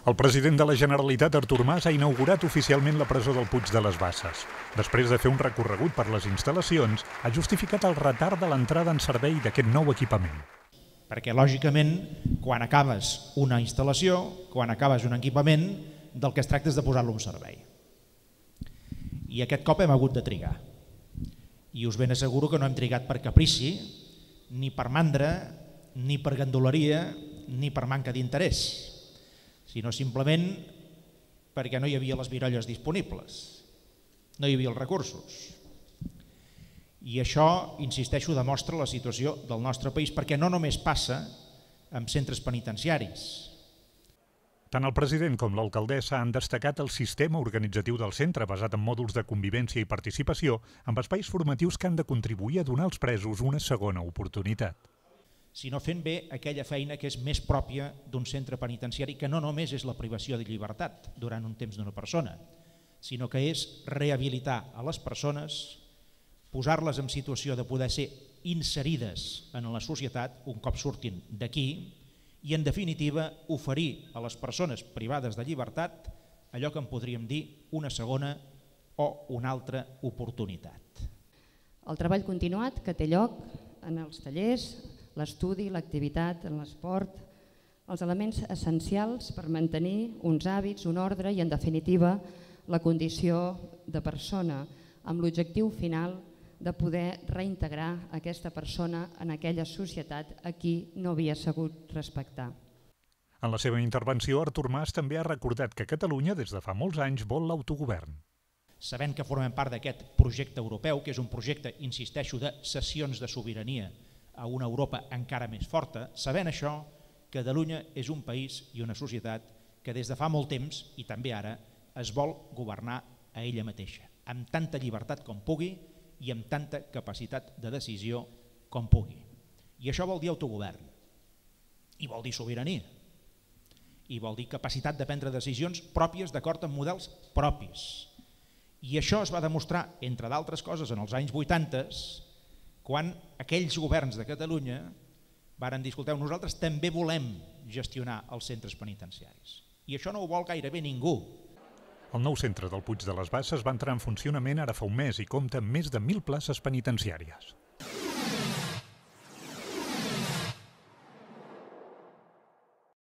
El president de la Generalitat, Artur Mas, ha inaugurat oficialment la presó del Puig de les Basses. Després de fer un recorregut per les instal·lacions, ha justificat el retard de l'entrada en servei d'aquest nou equipament. Perquè, lògicament, quan acabes una instal·lació, quan acabes un equipament, del que es tracta és de posar-lo en servei. I aquest cop hem hagut de trigar. I us ben asseguro que no hem trigat per caprici, ni per mandra, ni per gandoleria, ni per manca d'interès, sinó simplement perquè no hi havia les miralles disponibles, no hi havia els recursos. I això, insisteixo, demostra la situació del nostre país, perquè no només passa amb centres penitenciaris. Tant el president com l'alcaldessa han destacat el sistema organitzatiu del centre, basat en mòduls de convivència i participació, amb espais formatius que han de contribuir a donar als presos una segona oportunitat. Sinó fent bé aquella feina que és més pròpia d'un centre penitenciari, que no només és la privació de llibertat durant un temps d'una persona, sinó que és rehabilitar a les persones, posar-les en situació de poder ser inserides en la societat un cop surtin d'aquí i, en definitiva, oferir a les persones privades de llibertat allò que en podríem dir una segona o una altra oportunitat. El treball continuat que té lloc en els tallers, l'estudi, l'activitat, l'esport, els elements essencials per mantenir uns hàbits, un ordre i, en definitiva, la condició de persona, amb l'objectiu final de poder reintegrar aquesta persona en aquella societat a qui no havia sabut respectar. En la seva intervenció, Artur Mas també ha recordat que Catalunya, des de fa molts anys, vol l'autogovern. Sabent que formem part d'aquest projecte europeu, que és un projecte, insisteixo, de cessions de sobirania a una Europa encara més forta, sabent això, Catalunya és un país i una societat que des de fa molt temps, i també ara, es vol governar a ella mateixa, amb tanta llibertat com pugui i amb tanta capacitat de decisió com pugui. I això vol dir autogovern, i vol dir sobirania, i vol dir capacitat de prendre decisions pròpies d'acord amb models propis. I això es va demostrar, entre d'altres coses, en els anys 80, quan aquells governs de Catalunya varen dir: escolteu, nosaltres també volem gestionar els centres penitenciaris. I això no ho vol gairebé ningú. El nou centre del Puig de les Basses va entrar en funcionament ara fa un mes i compta amb més de 1.000 places penitenciàries.